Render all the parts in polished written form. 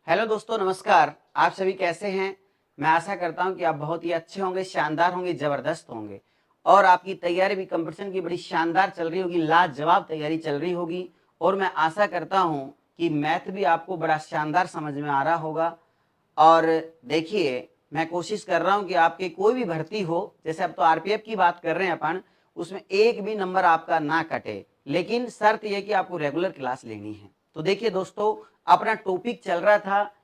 Hello दोस्तों, नमस्कार। आप सभी कैसे हैं? मैं आशा करता हूं कि आप बहुत ही अच्छे होंगे, शानदार होंगे, ज़बरदस्त होंगे और आपकी तैयारी भी कंपटीशन की बड़ी शानदार चल रही होगी, लाजवाब तैयारी चल रही होगी और मैं आशा करता हूं कि मैथ भी आपको बड़ा शानदार समझ में आ रहा होगा। और देखिए, मैं कोशिश कर रहा हूं कि आपकी कोई भी भर्ती हो, जैसे अब तो आरपीएफ की बात कर रहे हैं अपन, उसमें एक भी नंबर आपका ना कटे, लेकिन शर्त यह कि आपको रेगुलर क्लास लेनी है। तो देखिए दोस्तों, अपना टॉपिक चल रहा था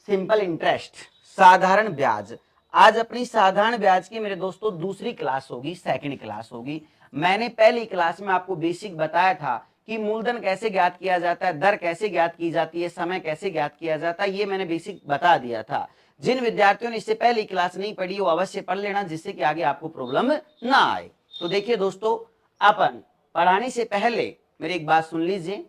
सिंपल इंटरेस्ट, साधारण ब्याज। आज अपनी साधारण ब्याज की मेरे दोस्तों दूसरी क्लास होगी, सेकंड क्लास होगी। मैंने पहली क्लास में आपको बेसिक बताया था कि मूलधन कैसे ज्ञात किया जाता है, दर कैसे ज्ञात की जाती है, समय कैसे ज्ञात किया जाता है, ये मैंने बेसिक बता दिया था। जिन विद्यार्थियों ने इससे पहली क्लास नहीं पढ़ी वो अवश्य पढ़ लेना, जिससे कि आगे आपको प्रॉब्लम ना आए। तो देखिए दोस्तों, अपन पढ़ाने से पहले मेरी एक बात सुन लीजिए।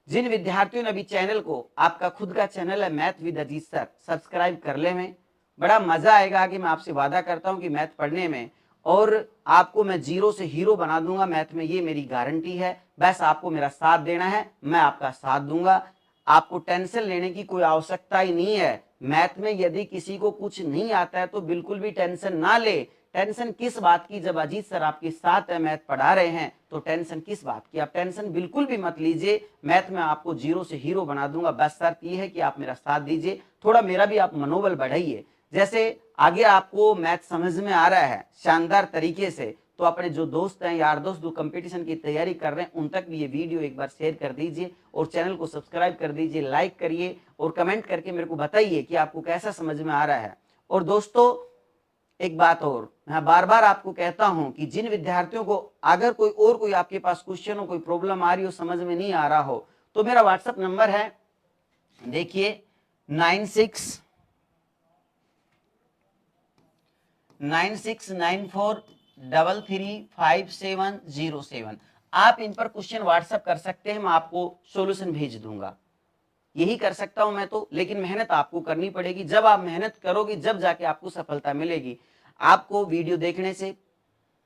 जिन विद्यार्थियों ने अभी चैनल को, आपका खुद का चैनल है math with Ajit sir, subscribe कर ले में, बड़ा मजा आएगा कि मैं आपसे वादा करता हूं कि मैथ पढ़ने में और आपको मैं जीरो से हीरो बना दूंगा मैथ में, ये मेरी गारंटी है। बस आपको मेरा साथ देना है, मैं आपका साथ दूंगा। आपको टेंशन लेने की कोई आवश्यकता ही नहीं है। मैथ में यदि किसी को कुछ नहीं आता है तो बिल्कुल भी टेंशन ना ले। टेंशन किस बात की, जब अजीत सर आपके साथ है, मैथ पढ़ा रहे हैं, तो टेंशन किस बात की? आप टेंशन बिल्कुल भी मत लीजिए। मैथ में आपको जीरो से हीरो बना दूंगा। बस शर्त यह है कि आप मेरा साथ दीजिए, थोड़ा मेरा भी आप मनोबल बढ़ाइए। जैसे आगे आपको मैथ समझ में आ रहा है शानदार तरीके से, तो अपने जो दोस्त हैं, यार दोस्त जो कंपटीशन की तैयारी कर रहे हैं, उन तक भी ये वीडियो एक बार शेयर कर दीजिए और चैनल को सब्सक्राइब कर दीजिए, लाइक करिए और कमेंट करके मेरे को बताइए कि आपको कैसा समझ में आ रहा है। और दोस्तों, एक बात और मैं बार बार आपको कहता हूं कि जिन विद्यार्थियों को अगर कोई आपके पास क्वेश्चन हो, कोई प्रॉब्लम आ रही हो, समझ में नहीं आ रहा हो, तो मेरा व्हाट्सएप नंबर है, देखिए 9694335707। आप इन पर क्वेश्चन व्हाट्सएप कर सकते हैं, मैं आपको सॉल्यूशन भेज दूंगा। यही कर सकता हूं मैं तो, लेकिन मेहनत आपको करनी पड़ेगी। जब आप मेहनत करोगे जब जाके आपको सफलता मिलेगी। आपको वीडियो देखने से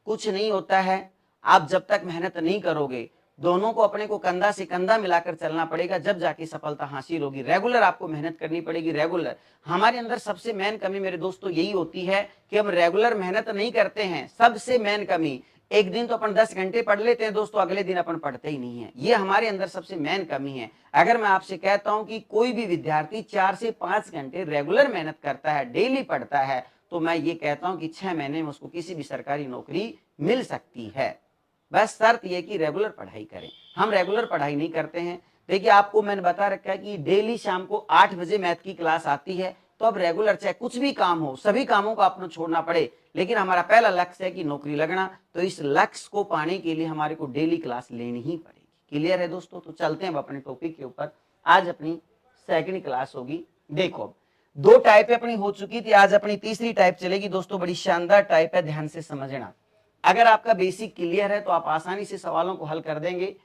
कुछ नहीं होता है। आप जब तक मेहनत नहीं करोगे, दोनों को अपने को कंधा से कंधा मिलाकर चलना पड़ेगा, जब जाके सफलता हासिल होगी। रेगुलर आपको मेहनत करनी पड़ेगी। रेगुलर हमारे अंदर सबसे मेन कमी मेरे दोस्तों यही होती है कि हम रेगुलर मेहनत नहीं करते हैं। सबसे मेन कमी, एक दिन तो अपन 10 घंटे पढ़ लेते हैं दोस्तों, अगले दिन अपन पढ़ते ही नहीं है। ये हमारे अंदर सबसे मेन कमी है। अगर मैं आपसे कहता हूं कि कोई भी विद्यार्थी 4 से 5 घंटे रेगुलर मेहनत करता है, डेली पढ़ता है, तो मैं ये कहता हूं कि 6 महीने में उसको किसी भी सरकारी नौकरी मिल सकती है। बस शर्त यह कि रेगुलर पढ़ाई करें। हम रेगुलर पढ़ाई नहीं करते हैं। देखिए, आपको मैंने बता रखा है कि डेली शाम को 8 बजे मैथ की क्लास आती है। तो अब रेगुलर चाहे कुछ भी काम हो, सभी कामों को आपको छोड़ना पड़े, लेकिन हमारा पहला लक्ष्य है कि नौकरी लगना। तो इस लक्ष्य को पाने के लिए हमारे को डेली क्लास लेनी ही पड़ेगी। क्लियर है दोस्तों? तो चलते हैं अब अपने टॉपिक के ऊपर। आज अपनी सेकंड क्लास होगी। देखो, 2 टाइप अपनी हो चुकी थी, आज अपनी तीसरी टाइप चलेगी दोस्तों। बड़ी शानदार टाइप है, ध्यान से समझना। अगर आपका बेसिक क्लियर है तो आप आसानी से सवालों को हल कर देंगे।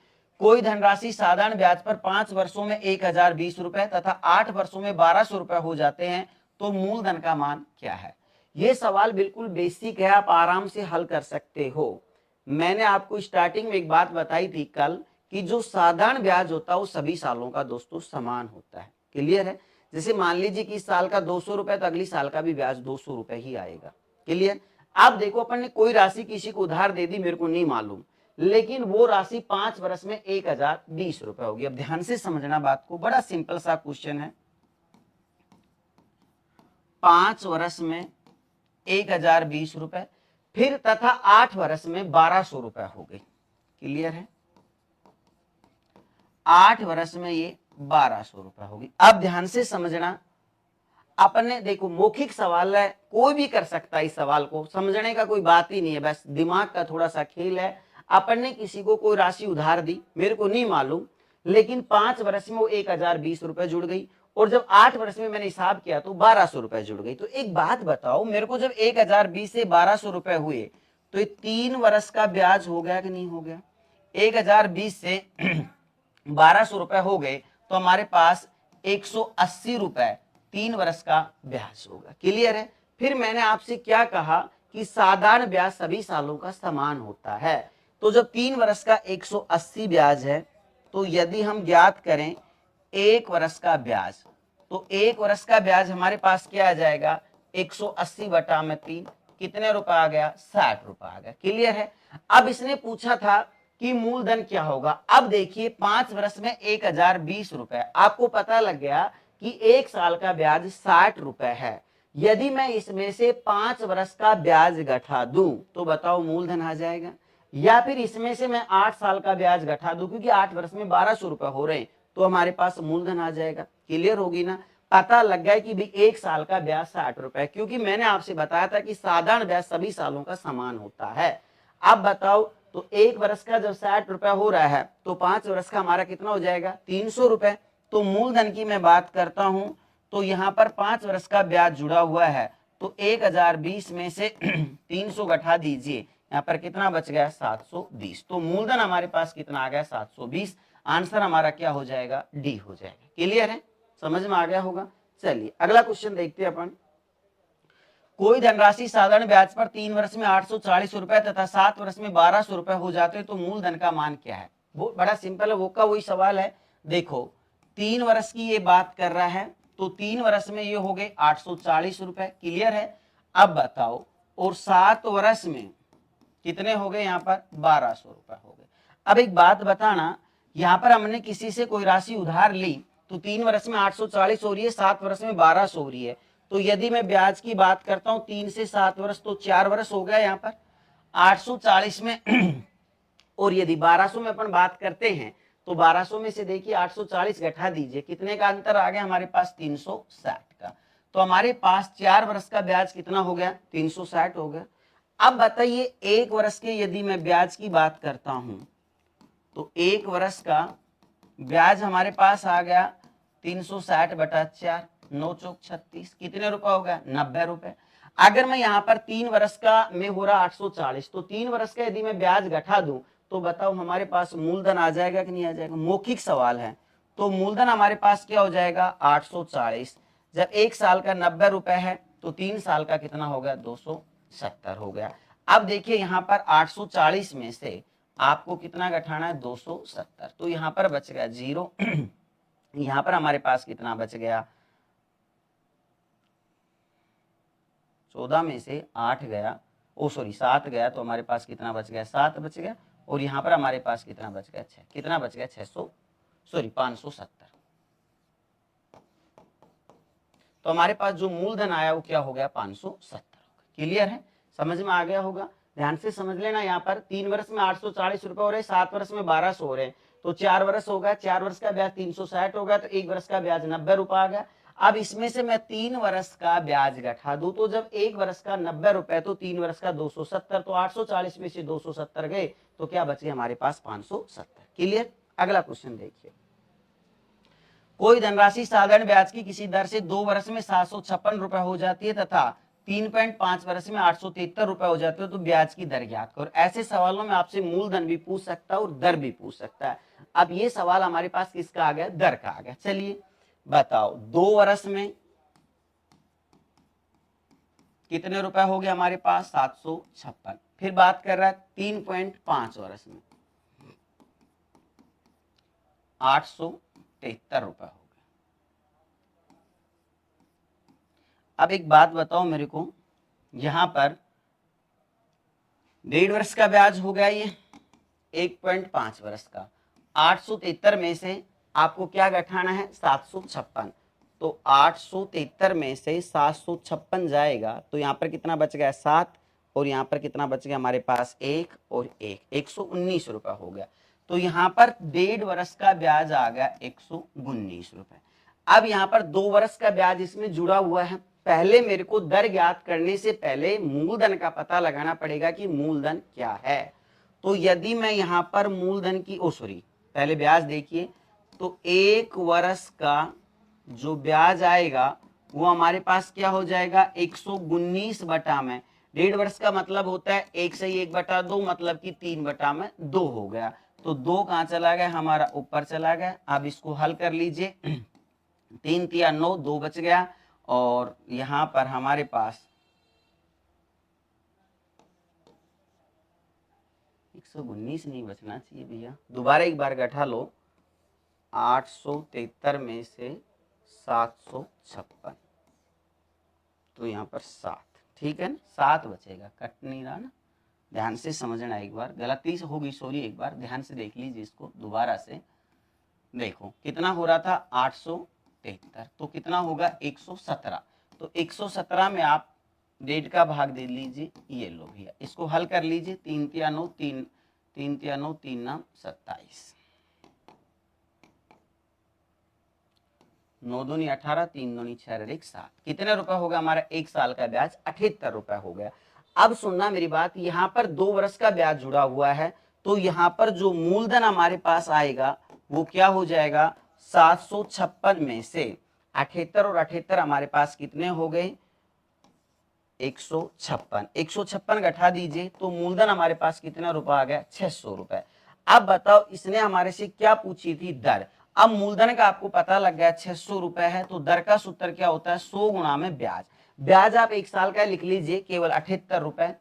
कोई धनराशि साधारण ब्याज पर 5 वर्षों में 1020 रुपए तथा 8 वर्षों में 1200 रुपए हो जाते हैं, तो मूलधन का मान क्या है? यह सवाल बिल्कुल बेसिक है, आप आराम से हल कर सकते हो। मैंने आपको स्टार्टिंग में एक बात बताई थी कल कि जो साधारण ब्याज होता है वो सभी सालों का दोस्तों समान होता है। क्लियर है? जैसे मान लीजिए कि इस साल का 200 रुपए, तो अगली साल का भी ब्याज 200 रुपए ही आएगा। क्लियर? आप देखो, अपन ने कोई राशि किसी को उधार दे दी, मेरे को नहीं मालूम, लेकिन वो राशि 5 वर्ष में 1020 रुपए होगी। अब ध्यान से समझना बात को, बड़ा सिंपल सा क्वेश्चन है। 5 वर्ष में 1020 रुपए, फिर तथा 8 वर्ष में 1200 रुपए हो गई। क्लियर है? 8 वर्ष में ये 1200 रुपए होगी। अब ध्यान से समझना, आपने देखो मौखिक सवाल है, कोई भी कर सकता है इस सवाल को, समझने का कोई बात ही नहीं है, बस दिमाग का थोड़ा सा खेल है। अपन ने किसी को कोई राशि उधार दी, मेरे को नहीं मालूम, लेकिन 5 वर्ष में वो 1020 रुपए जुड़ गई और जब 8 वर्ष में मैंने हिसाब किया तो 1200 रुपए जुड़ गई। तो एक बात बताओ मेरे को, जब 1020 से 1200 रुपए हुए तो ये 3 वर्ष का ब्याज हो गया कि नहीं हो गया? 1020 से 1200 रुपए हो गए तो हमारे पास 180 रुपए 3 वर्ष का ब्याज होगा। क्लियर है? फिर मैंने आपसे क्या कहा कि साधारण ब्याज सभी सालों का समान होता है। तो जब 3 वर्ष का 180 ब्याज है, तो यदि हम ज्ञात करें 1 वर्ष का ब्याज, तो 1 वर्ष का ब्याज हमारे पास क्या आ जाएगा 180 बटा में 3, कितने रुपए आ गया 60 रुपए आ गया। क्लियर है। अब इसने पूछा था कि मूलधन क्या होगा। अब देखिए 5 वर्ष में 1020 रुपए, आपको पता लग गया कि 1 साल का ब्याज 60 रुपए है। यदि मैं इसमें से 5 वर्ष का ब्याज घटा दूं तो बताओ मूलधन आ जाएगा, या फिर इसमें से मैं 8 साल का ब्याज घटा दूं, क्योंकि 8 वर्ष में 1200 रुपए हो रहे हैं, तो हमारे पास मूलधन आ जाएगा। क्लियर होगी ना। पता लग गया कि भी 1 साल का ब्याज 60 रुपए, क्योंकि मैंने आपसे बताया था कि साधारण ब्याज सभी सालों का समान होता है। अब बताओ, तो 1 वर्ष का जब 60 रुपए हो रहा है तो 5 वर्ष का हमारा कितना हो जाएगा 300 रुपए। तो मूलधन की मैं बात करता हूं तो यहां पर 5 वर्ष का ब्याज जुड़ा हुआ है, तो 1020 में से 300 घटा दीजिए, यहाँ पर कितना बच गया 720। तो मूलधन हमारे पास कितना आ गया 720। आंसर हमारा क्या हो जाएगा डी हो जाएगा। क्लियर है, समझ में आ गया होगा। चलिए अगला क्वेश्चन देखते हैं अपन। कोई धनराशि साधारण ब्याज पर 3 वर्ष में 840 रुपए तथा 7 वर्ष में 1200 रुपए हो जाते हैं, तो मूलधन का मान क्या है। वो बड़ा सिंपल है, वो का वही सवाल है। देखो 3 वर्ष की ये बात कर रहा है, तो 3 वर्ष में ये हो गए 840 रुपए। क्लियर है। अब बताओ, और 7 वर्ष में कितने हो गए यहाँ पर 1200 रुपए हो गए। अब एक बात बताना, यहाँ पर हमने किसी से कोई राशि उधार ली, तो 3 वर्ष में 840 हो रही है, 7 वर्ष में 1200 हो रही है। तो यदि मैं ब्याज की बात करता हूं 3 से 7 वर्ष, तो 4 वर्ष हो गया यहाँ पर 840 में और यदि 1200 में अपन बात करते हैं तो 1200 में से देखिए 840 घटा दीजिए, कितने का अंतर आ गया हमारे पास 360 का। तो हमारे पास 4 वर्ष का ब्याज कितना हो गया 360 हो गया। अब बताइए 1 वर्ष के यदि मैं ब्याज की बात करता हूं तो 1 वर्ष का ब्याज हमारे पास आ गया 360 बटा 4, 9 चौक 36, कितने रुपए हो गया 90 रुपए। अगर मैं यहाँ पर 3 वर्ष का में हो रहा 840, तो 3 वर्ष का यदि मैं ब्याज घटा दूं तो बताओ हमारे पास मूलधन आ जाएगा कि नहीं आ जाएगा। मौखिक सवाल है, तो मूलधन हमारे पास क्या हो जाएगा 840। जब 1 साल का 90 रुपए है तो 3 साल का कितना हो गया 270 हो गया। अब देखिए यहाँ पर 840 में से आपको कितना घटाना है 270, तो यहाँ पर बच गया 0। यहाँ पर हमारे पास कितना बच गया 14 में से 8 गया, ओ सॉरी 7 गया, तो हमारे पास कितना बच गया 7 बच गया। और यहाँ पर हमारे पास कितना बच गया 6, कितना बच गया 570। तो हमारे पास जो मूलधन आया वो क्या हो गया 570। क्लियर है, समझ में आ गया होगा। ध्यान से समझ लेना, यहाँ पर 3 वर्ष में 840 रुपए हो रहे, 7 वर्ष में 1200 हो रहे, तो 4 वर्ष हो गया, 4 वर्ष का ब्याज 360 हो गया, तो 1 वर्ष का ब्याज 90 रुपए आ गया। अब इसमें से मैं 3 वर्ष का ब्याज घटा दूं, तो जब 1 वर्ष का 90 रुपए तो 3 वर्ष का 270, तो 840 में से 270 गए तो क्या बचे हमारे पास 570। क्लियर। अगला क्वेश्चन देखिए। कोई धनराशि साधारण ब्याज की किसी दर से 2 वर्ष में 756 रुपए हो जाती है तथा 3.5 वर्ष में 873 रुपए हो जाते हो, तो ब्याज की दर ज्ञात करो। ऐसे सवालों में आपसे मूलधन भी पूछ सकता है और दर भी पूछ सकता है। अब ये सवाल हमारे पास किसका आ गया दर का आ गया। चलिए बताओ 2 वर्ष में कितने रुपए हो गए हमारे पास 756। फिर बात कर रहा है 3.5 वर्ष में 873 रुपए हो गए। अब एक बात बताओ मेरे को, यहां पर 1.5 वर्ष का ब्याज हो गया ये 1.5 वर्ष का, 873 में से आपको क्या घटाना है 756, तो 873 में से 756 जाएगा तो यहाँ पर कितना बच गया 7, और यहाँ पर कितना बच गया हमारे पास 1 और 1, 119 रुपए हो गया। तो यहाँ पर 1.5 वर्ष का ब्याज आ गया 119 रुपए। अब यहाँ पर 2 वर्ष का ब्याज इसमें जुड़ा हुआ है। पहले मेरे को दर ज्ञात करने से पहले मूलधन का पता लगाना पड़ेगा कि मूलधन क्या है। तो यदि मैं यहाँ पर मूलधन की पहले ब्याज देखिए, तो 1 वर्ष का जो ब्याज आएगा वो हमारे पास क्या हो जाएगा 119 बटा में 1.5 वर्ष का मतलब होता है 1 से 1 बटा 2, मतलब कि 3 बटा में 2 हो गया। तो 2 कहाँ चला गया हमारा ऊपर चला गया। अब इसको हल कर लीजिए, 3 तिया 9, 2 बच गया, और यहां पर हमारे पास 119 नहीं बचना चाहिए भैया, दोबारा एक बार गठा लो। 873 में से 756, तो यहाँ पर 7, ठीक है ना, 7 बचेगा, कट नहीं रहा ना, ध्यान से समझना, एक बार गलती से होगी, सॉरी, एक बार ध्यान से देख लीजिए इसको दोबारा से। देखो कितना हो रहा था 873, तो कितना होगा 117, तो 117 में आप 1.5 का भाग दे लीजिए, ये लो भैया, इसको हल कर लीजिए, 3 तिया 9, 3 तिया 9, 3 नाम 27, 9 दूनी 18, 3 दूनी 6 1 7, कितने रुपए होगा हमारा एक साल का ब्याज? 78 रुपए हो गया। अब सुनना मेरी बात, यहाँ पर 2 वर्ष का ब्याज जुड़ा हुआ है, तो यहाँ पर जो मूलधन हमारे पास आएगा वो क्या हो जाएगा, 756 में से 78 और 78 हमारे पास कितने हो गए, 156, 156 घटा दीजिए, तो मूलधन हमारे पास कितना रुपया आ गया, 600 रुपए। अब बताओ इसने हमारे से क्या पूछी थी, दर। अब मूलधन का आपको पता लग गया 600 रुपए है, तो दर का सूत्र क्या होता है, 100 गुणा में ब्याज। ब्याज आप एक साल का लिख लीजिए, केवल 78 रुपए,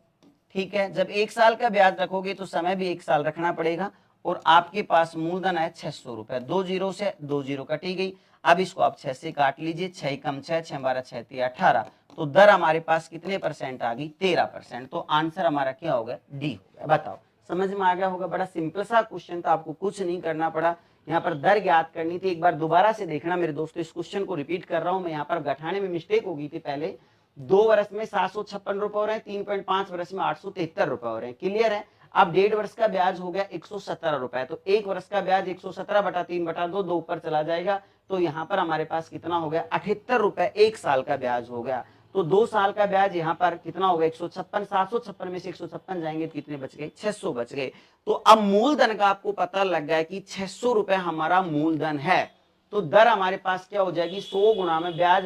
ठीक है। जब एक साल का ब्याज रखोगे तो समय भी एक साल रखना पड़ेगा, और आपके पास मूलधन है 600 रुपए, 2 जीरो से 2 जीरो कटी गई। अब इसको आप 6 से काट लीजिए, 6 कम 6, 6 12 6 3 18, तो दर हमारे पास कितने परसेंट आ गई, 13%। तो आंसर हमारा क्या होगा, डी हो गया। बताओ समझ में आ गया होगा, बड़ा सिंपल सा क्वेश्चन था, आपको कुछ नहीं करना पड़ा, यहाँ पर दर ज्ञात करनी थी। एक बार दोबारा से देखना मेरे दोस्तों, इस क्वेश्चन को रिपीट कर रहा हूं मैं, यहाँ पर घटाने में मिस्टेक हो गई थी पहले। 2 वर्ष में 756 रुपए हो रहे हैं, 3.5 वर्ष में 873 रुपए हो रहे हैं, क्लियर है। अब 1.5 वर्ष का ब्याज हो गया 117 रुपए, तो 1 वर्ष का ब्याज 117 बटा 3 बटा 2, 2 ऊपर चला जाएगा, तो यहाँ पर हमारे पास कितना हो गया, 78 रुपए एक साल का ब्याज हो गया। तो 2 साल का ब्याज यहाँ पर कितना होगा, 156, 756 में से 156 जाएंगे तो कितने बच गए, 600 बच गए। तो अब मूलधन का आपको पता लग गया कि 600 रुपए हमारा मूलधन है, तो दर हमारे पास क्या हो जाएगी, 100 गुणा में ब्याज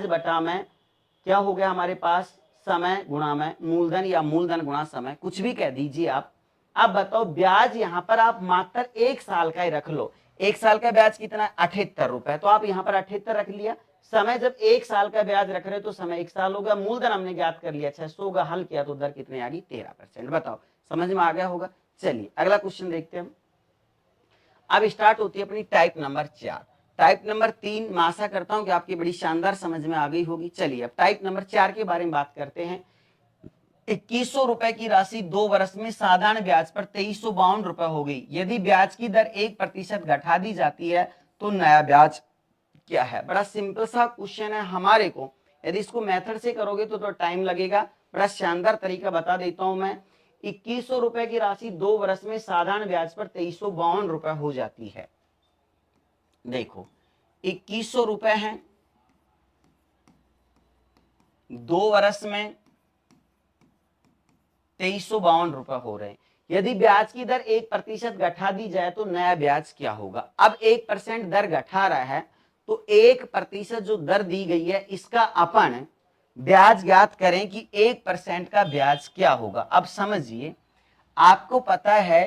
बटा में क्या हो गया हमारे पास, समय गुणा में मूलधन, या मूलधन गुणा समय, कुछ भी कह दीजिए आप। अब बताओ ब्याज यहाँ पर आप मात्र एक साल का ही रख लो, एक साल का ब्याज कितना, 78 रुपए, तो आप यहाँ पर 78 रख लिया। समय जब एक साल का ब्याज रख रहे हो तो समय एक साल होगा, मूलधन हमने ज्ञात कर लिया 600 होगा, हल किया तो दर कितनी आ गई, 13%। बताओ समझ में आ गया होगा। चलिए अगला क्वेश्चन देखते हैं हम। अब स्टार्ट होती है अपनी टाइप नंबर 4। टाइप नंबर 3 मैं आशा करता हूं कि आपकी बड़ी शानदार समझ में आ गई होगी। चलिए अब टाइप नंबर 4 के बारे में बात करते हैं। 2100 रुपए की राशि 2 वर्ष में साधारण ब्याज पर 2352 रुपए हो गई। यदि ब्याज की दर 1% घटा दी जाती है तो नया ब्याज क्या है। बड़ा सिंपल सा क्वेश्चन है हमारे को, यदि इसको मेथड से करोगे तो टाइम लगेगा। बड़ा शानदार तरीका बता देता हूं मैं। 2100 रुपए की राशि 2 वर्ष में साधारण ब्याज पर 2352 रुपए हो जाती है। देखो 2100 रुपए है, 2 वर्ष में 2352 रुपए हो रहे हैं। यदि ब्याज की दर 1% घटा दी जाए तो नया ब्याज क्या होगा। अब 1% दर घटा रहा है तो 1% जो दर दी गई है इसका अपन ब्याज ज्ञात करें कि 1% का ब्याज क्या होगा। अब समझिए, आपको पता है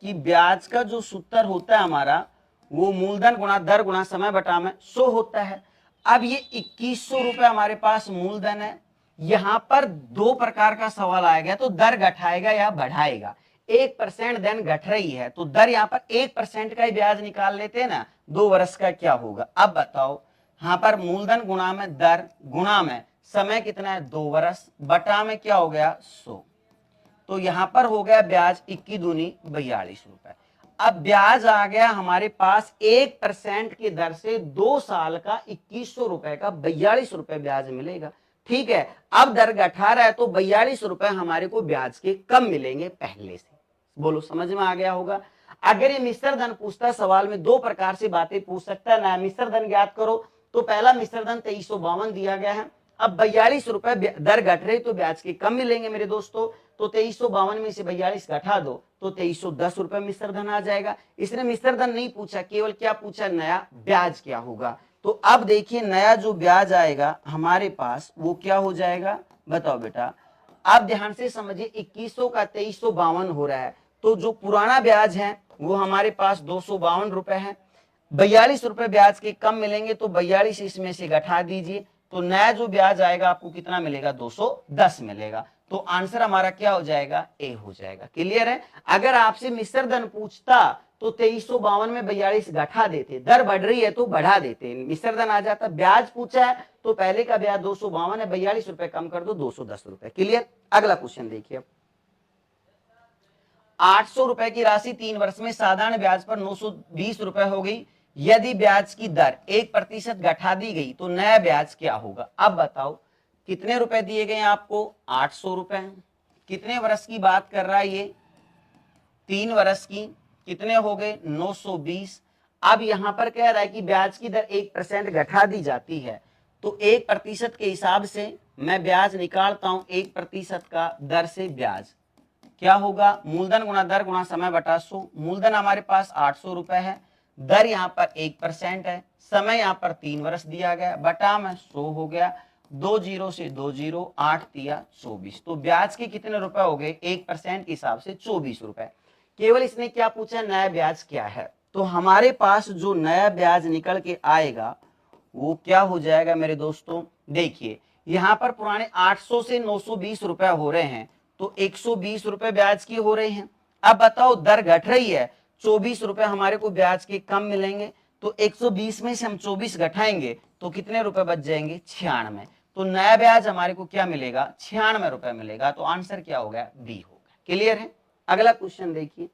कि ब्याज का जो सूत्र होता है हमारा वो मूलधन गुणा दर गुणा समय बटा में 100 होता है। अब ये 2100 रुपए हमारे पास मूलधन है, यहां पर 2 प्रकार का सवाल आएगा, तो दर घटाएगा या बढ़ाएगा। 1% देन घट रही है तो दर यहाँ पर 1% का ही ब्याज निकाल लेते हैं ना, 2 वर्ष का क्या होगा। अब बताओ यहाँ पर मूलधन गुणा में दर गुणा में समय कितना है, 2 वर्ष, बटा में क्या हो गया 100, तो यहां पर हो गया ब्याज 21 दूनी 42 रुपए। अब ब्याज आ गया हमारे पास 1% की दर से 2 साल का 2100 रुपए का 42 रुपए ब्याज मिलेगा। ठीक है, अब दर घटा रहा है तो 42 रुपए हमारे को ब्याज के कम मिलेंगे पहले से। बोलो समझ में आ गया होगा। अगर ये मिश्र धन पूछता, सवाल में 2 प्रकार से बातें पूछ सकता है ना। मिश्र धन ज्ञात करो, तो पहला मिश्र धन 2352 दिया गया है। अब 42 रुपए दर घट रही तो ब्याज के कम मिलेंगे मेरे दोस्तों, तो 2352 में से 42 घटा दो तो 2310 रुपए मिश्र धन आ जाएगा। इसने मिश्र धन नहीं पूछा, केवल क्या पूछा, नया ब्याज क्या होगा। तो अब देखिए नया जो ब्याज आएगा हमारे पास वो क्या हो जाएगा, बताओ बेटा। आप ध्यान से समझिए, 2100 का 2352 हो रहा है, तो जो पुराना ब्याज है वो हमारे पास 252 रुपए है। 42 रुपए ब्याज के कम मिलेंगे तो 42 इसमें से घटा दीजिए, तो नया जो ब्याज आएगा आपको कितना मिलेगा, 210 मिलेगा। तो आंसर हमारा क्या हो जाएगा, ए हो जाएगा। क्लियर है। अगर आपसे मिश्र धन पूछता तो 2352 में 42 घटा देते, दर बढ़ रही है तो बढ़ा देते, मिश्र धन आ जाता। ब्याज पूछा है तो पहले का ब्याज 252 है, 42 रुपए कम कर दो, 210 रुपए। क्लियर। अगला क्वेश्चन देखिए, 800 रुपए की राशि 3 वर्ष में साधारण ब्याज पर 920 रुपए हो गई। यदि ब्याज की दर 1% घटा दी गई तो नया ब्याज क्या होगा। अब बताओ कितने रुपए दिए गए आपको, 800 रुपए। कितने वर्ष की बात कर रहा है ये, 3 वर्ष की, कितने हो गए 920। अब यहां पर कह रहा है कि ब्याज की दर 1% घटा दी जाती है, तो 1% के हिसाब से मैं ब्याज निकालता हूं, 1% का दर से ब्याज क्या होगा, मूलधन गुणा दर गुणा समय बटा 100। मूलधन हमारे पास 800 रुपए है, दर यहाँ पर 1% है, समय यहाँ पर 3 वर्ष दिया गया, बटा में 100 हो गया, 2 जीरो से 2 जीरो, 8 तिया 24। तो ब्याज के कितने रुपए हो गए, 1% के हिसाब से 24 रुपए। केवल इसने क्या पूछा, नया ब्याज क्या है। तो हमारे पास जो नया ब्याज निकल के आएगा वो क्या हो जाएगा मेरे दोस्तों, देखिए यहाँ पर पुराने 800 से 920 रुपए हो रहे हैं, तो 120 रुपए ब्याज की हो रहे हैं। अब बताओ दर घट रही है, 24 रुपए हमारे को ब्याज के कम मिलेंगे, तो 120 में से हम 24 घटाएंगे तो कितने रुपए बच जाएंगे, 96। तो नया ब्याज हमारे को क्या मिलेगा, 96 रुपए मिलेगा। तो आंसर क्या हो गया, बी हो गया। क्लियर है। अगला क्वेश्चन देखिए,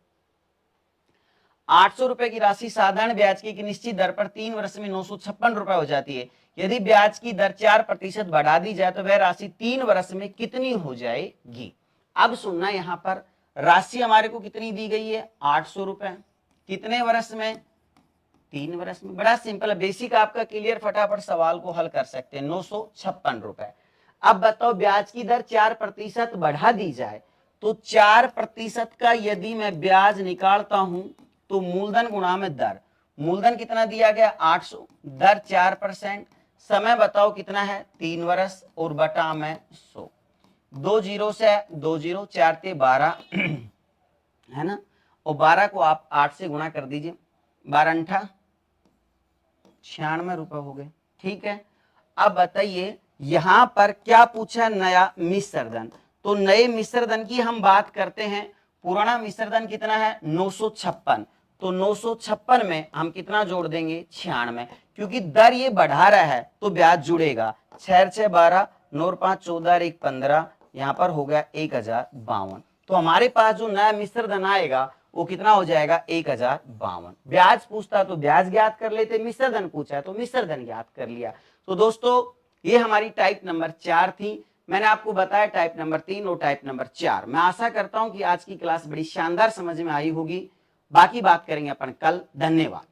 800 रुपए की राशि साधारण ब्याज की एक निश्चित दर पर 3 वर्ष में 956 रुपए हो जाती है। यदि ब्याज की दर 4% बढ़ा दी जाए तो वह राशि 3 वर्ष में कितनी हो जाएगी। अब सुनना, यहां पर राशि हमारे को कितनी दी गई है, 800 रुपए। कितने वर्ष में, 3 वर्ष में। बड़ा सिंपल है, बेसिक आपका क्लियर, फटाफट सवाल को हल कर सकते हैं। 956 रुपए। अब बताओ ब्याज की दर 4% बढ़ा दी जाए तो 4% का यदि मैं ब्याज निकालता हूं तो मूलधन गुणा में दर, मूलधन कितना दिया गया 800, दर 4%, समय बताओ कितना है 3 वर्ष, और बटा में 100। 2 जीरो से 2 जीरो, 4 ते 12 है ना, और 12 को आप 8 से गुणा कर दीजिए, 12 अंठा 96 रुपए हो गए। ठीक है। अब बताइए यहां पर क्या पूछा, नया मिश्र धन। तो नए मिश्र धन की हम बात करते हैं, पुराना मिश्र धन कितना है 956, तो 956 में हम कितना जोड़ देंगे, 96, क्योंकि दर ये बढ़ा रहा है तो ब्याज जुड़ेगा। 6 6 12, 9 5 14, 1 15, यहाँ पर हो गया 1052। तो हमारे पास जो नया मिश्र धन आएगा वो कितना हो जाएगा, 1052। ब्याज पूछता तो ब्याज ज्ञात कर लेते, मिश्र धन पूछा है तो मिश्र धन ज्ञात कर लिया। तो दोस्तों ये हमारी टाइप नंबर 4 थी। मैंने आपको बताया टाइप नंबर 3 और टाइप नंबर 4। मैं आशा करता हूं कि आज की क्लास बड़ी शानदार समझ में आई होगी। बाकी बात करेंगे अपन कल। धन्यवाद।